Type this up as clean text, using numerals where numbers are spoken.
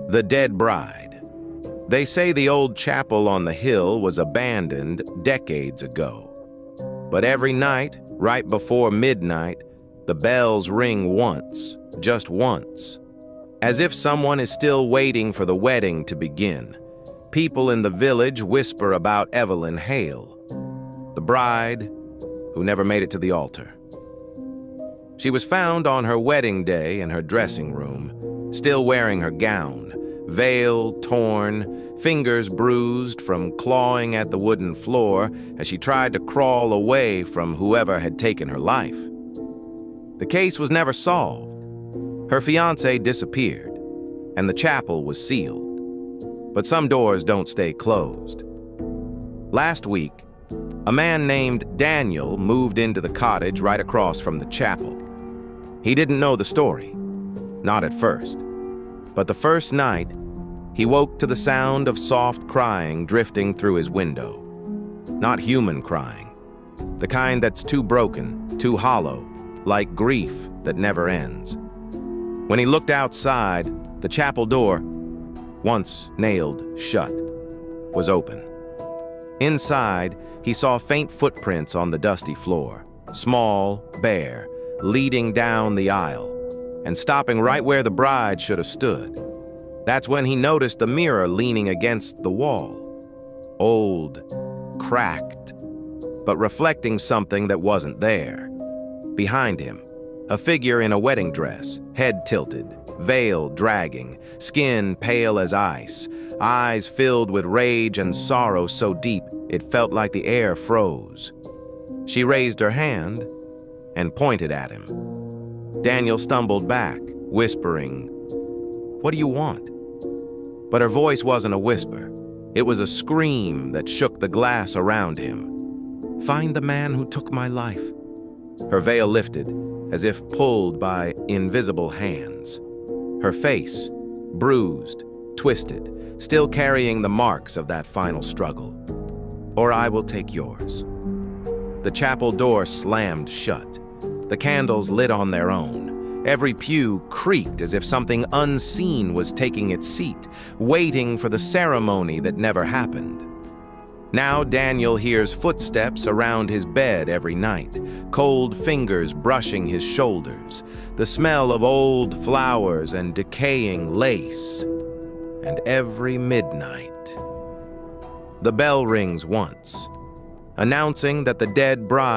The Dead Bride. They say the old chapel on the hill was abandoned decades ago. But every night, right before midnight, the bells ring once, just once. As if someone is still waiting for the wedding to begin. People in the village whisper about Evelyn Hale, the bride who never made it to the altar. She was found on her wedding day in her dressing room, still wearing her gown, veil torn, fingers bruised from clawing at the wooden floor as she tried to crawl away from whoever had taken her life. The case was never solved. Her fiancé disappeared, and the chapel was sealed. But some doors don't stay closed. Last week, a man named Daniel moved into the cottage right across from the chapel. He didn't know the story, not at first. But the first night, he woke to the sound of soft crying drifting through his window. Not human crying, the kind that's too broken, too hollow, like grief that never ends. When he looked outside, the chapel door, once nailed shut, was open. Inside, he saw faint footprints on the dusty floor, small, bare, leading down the aisle, and stopping right where the bride should have stood. That's when he noticed the mirror leaning against the wall. Old, cracked, but reflecting something that wasn't there. Behind him, a figure in a wedding dress, head tilted, veil dragging, skin pale as ice, eyes filled with rage and sorrow so deep it felt like the air froze. She raised her hand and pointed at him. Daniel stumbled back, whispering, "What do you want?" But her voice wasn't a whisper. It was a scream that shook the glass around him. "Find the man who took my life." Her veil lifted, as if pulled by invisible hands. Her face, bruised, twisted, still carrying the marks of that final struggle. "Or I will take yours." The chapel door slammed shut. The candles lit on their own. Every pew creaked as if something unseen was taking its seat, waiting for the ceremony that never happened. Now Daniel hears footsteps around his bed every night, cold fingers brushing his shoulders, the smell of old flowers and decaying lace. And every midnight, the bell rings once, announcing that the dead bride